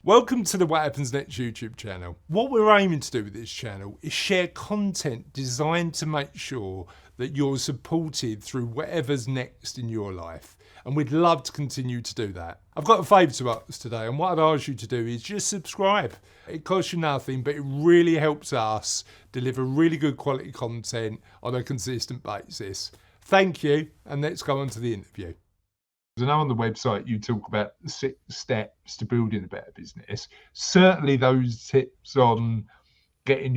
Welcome to the What Happens Next YouTube channel. What we're aiming to do with this channel is share content designed to make sure that you're supported through whatever's next in your life. And we'd love to continue to do that. I've got a favour to ask today, and what I'd ask you to do is just subscribe. It costs you nothing, but it really helps us deliver really good quality content on a consistent basis. Thank you, and let's go on to the interview. I know on the website you talk about the 6 steps to building a better business. Certainly those tips on getting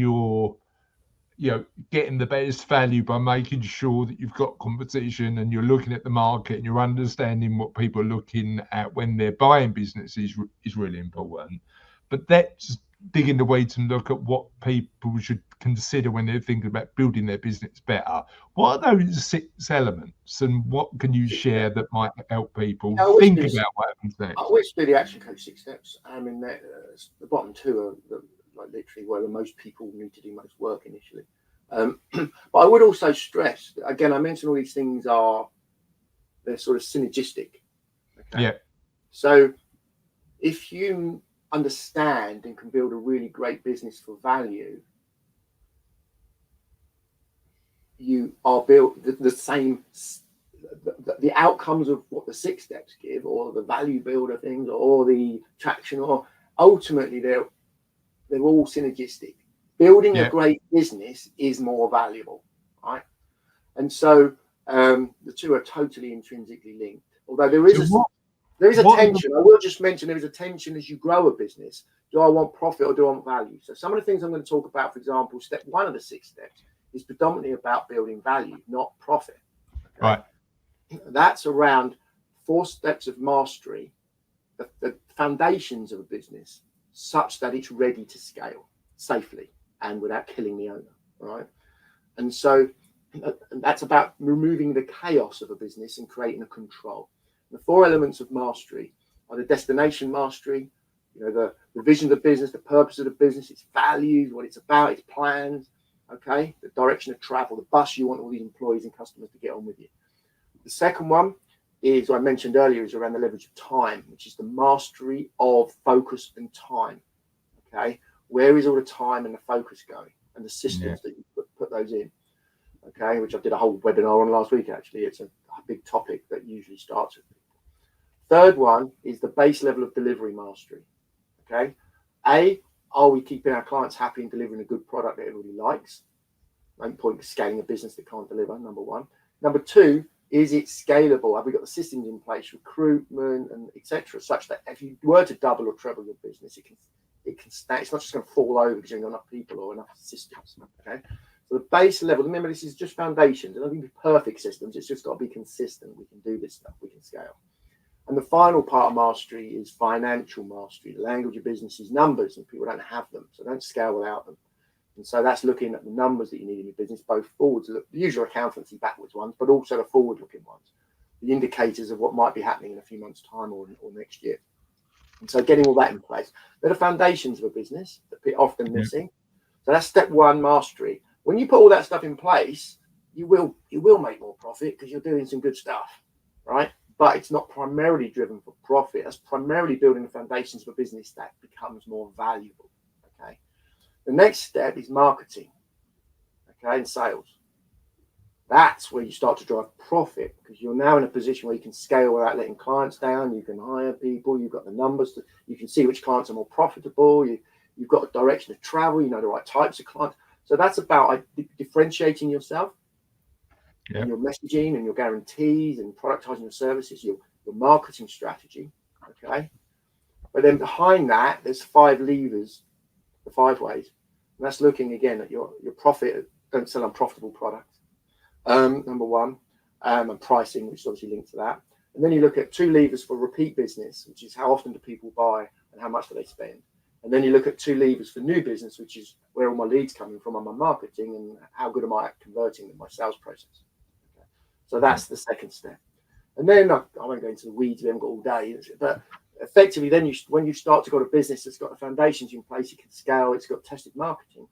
getting the best value by making sure that you've got competition and you're looking at the market and you're understanding what people are looking at when they're buying businesses is really important. But let's dig in the weeds and look at what people should consider when they're thinking about building their business better. What are those 6 elements, and what can you share that might help people think about what happens next? I wish do the action coach 6 steps. I mean, the bottom 2 are literally where most people need to do most work initially. But I would also stress, again, I mentioned all these things they're sort of synergistic. Okay? Yeah. So if you understand and can build a really great business for value, you are built the same. The outcomes of what the 6 steps give, or the value builder things, or the traction, or ultimately they're all synergistic. Building a great business is more valuable, right? And so the 2 are totally intrinsically linked. Although there is a tension. I will just mention there is a tension as you grow a business. Do I want profit or do I want value? So some of the things I'm going to talk about, for example, step 1 of the 6 steps is predominantly about building value, not profit. Okay? Right. That's around 4 steps of mastery, the foundations of a business, such that it's ready to scale safely and without killing the owner, right? And so that's about removing the chaos of a business and creating a control. The 4 elements of mastery are the destination mastery, the vision of the business, the purpose of the business, its values, what it's about, its plans, okay, the direction of travel, the bus you want all these employees and customers to get on with you. The second one is, I mentioned earlier, is around the leverage of time, which is the mastery of focus and time. Okay, where is all the time and the focus going, and the systems that you put those in. Okay, which I did a whole webinar on last week. Actually, it's a big topic that usually starts with people. Third one is the base level of delivery mastery. Okay, are we keeping our clients happy and delivering a good product that everybody likes? No point scaling a business that can't deliver. Number 1. Number 2. Is it scalable? Have we got the systems in place, recruitment and etc., such that if you were to double or treble your business, it can stay. It's not just going to fall over because you haven't got enough people or enough systems. Okay, so the base level. Remember, this is just foundations. It doesn't need to be perfect systems. It's just got to be consistent. We can do this stuff. We can scale. And the final part of mastery is financial mastery. The language of business is numbers, and people don't have them, so don't scale without them. And so that's looking at the numbers that you need in your business, both forwards, the usual accountancy backwards ones, but also the forward-looking ones, the indicators of what might be happening in a few months' time or next year. And so getting all that in place. They're the foundations of a business that people are often missing. So that's step 1, mastery. When you put all that stuff in place, you will make more profit because you're doing some good stuff, right? But it's not primarily driven for profit. That's primarily building the foundations of a business that becomes more valuable, okay? The next step is marketing, okay, and sales. That's where you start to drive profit because you're now in a position where you can scale without letting clients down. You can hire people. You've got the numbers. You can see which clients are more profitable. You've got a direction of travel. You know the right types of clients. So that's about differentiating yourself, and your messaging and your guarantees and productizing your services, your marketing strategy, okay? But then behind that, there's 5 levers, the 5 ways. And that's looking again at your profit. Don't sell unprofitable products. Number 1, and pricing, which is obviously linked to that. And then you look at 2 levers for repeat business, which is how often do people buy and how much do they spend. And then you look at 2 levers for new business, which is where all my leads coming from on my marketing and how good am I at converting in my sales process. Okay. So that's the second step. And then I won't go into the weeds, we haven't got all day, but effectively then when you start to got a business that's got the foundations in place, it can scale, it's got tested marketing,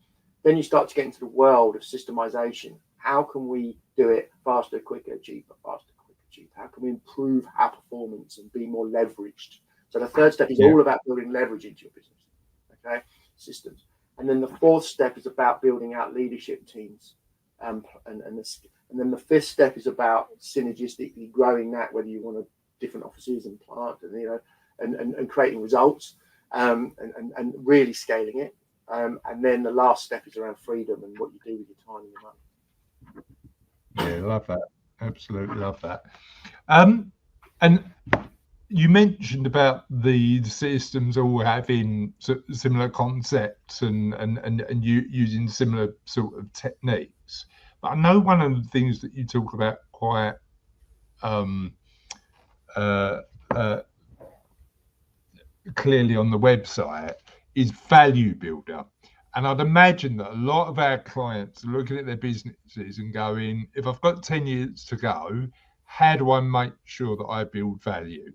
then you start to get into the world of systemization. How can we do it faster, quicker, cheaper, faster, quicker, cheaper? How can we improve our performance and be more leveraged So the third step is all about building leverage into your business, okay, systems. And then the fourth step is about building out leadership teams. And then the fifth step is about synergistically growing that, whether you want different offices and plant, and and creating results, and really scaling it. And then the last step is around freedom and what you do with your time and your money. Yeah, love that. Absolutely love that. And you mentioned about the systems all having similar concepts and you using similar sort of techniques. But I know one of the things that you talk about quite clearly on the website is value builder. And I'd imagine that a lot of our clients are looking at their businesses and going, if I've got 10 years to go, how do I make sure that I build value?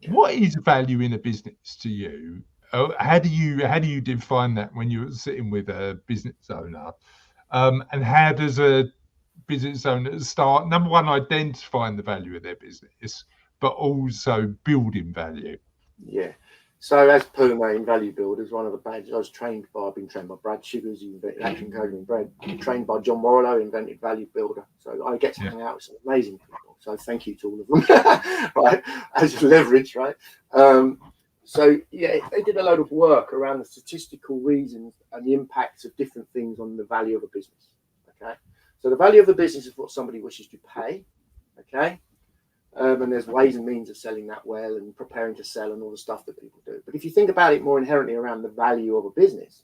What is value in a business to you? How do you define that when you're sitting with a business owner? And how does a business owner start, number one, identifying the value of their business, but also building value? Yeah. So as Puma in Value Builders, one of the badges, I've been trained by Brad Sugars, who invented action coding, and Brad, trained by John Morello, who invented Value Builder. So I get to hang out with some amazing people. So thank you to all of them, right? As leverage, right? So yeah, they did a load of work around the statistical reasons and the impacts of different things on the value of a business. Okay. So the value of the business is what somebody wishes to pay. Okay. And there's ways and means of selling that well and preparing to sell and all the stuff that people do. But if you think about it more inherently around the value of a business,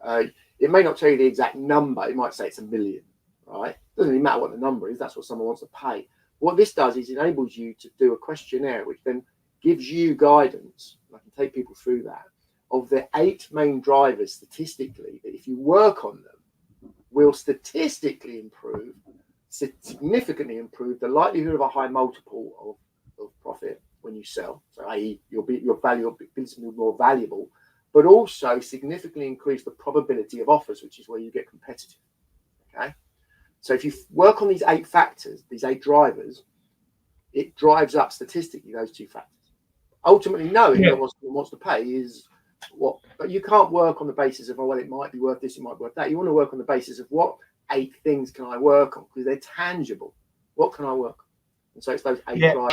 it may not tell you the exact number. It might say it's $1 million, right? Doesn't really matter what the number is. That's what someone wants to pay. What this does is enables you to do a questionnaire, which then gives you guidance. I can take people through that, of the 8 main drivers statistically that if you work on them, will statistically significantly improve the likelihood of a high multiple of profit when you sell. So, i.e., your value of business will be more valuable, but also significantly increase the probability of offers, which is where you get competitive. Okay. So if you work on these 8 factors, these 8 drivers, it drives up statistically those 2 factors. Ultimately, knowing that what someone wants to pay is what, but you can't work on the basis of, oh, well, it might be worth this, it might be worth that. You want to work on the basis of what 8 things can I work on, because they're tangible. What can I work on? And so it's those 8 drivers.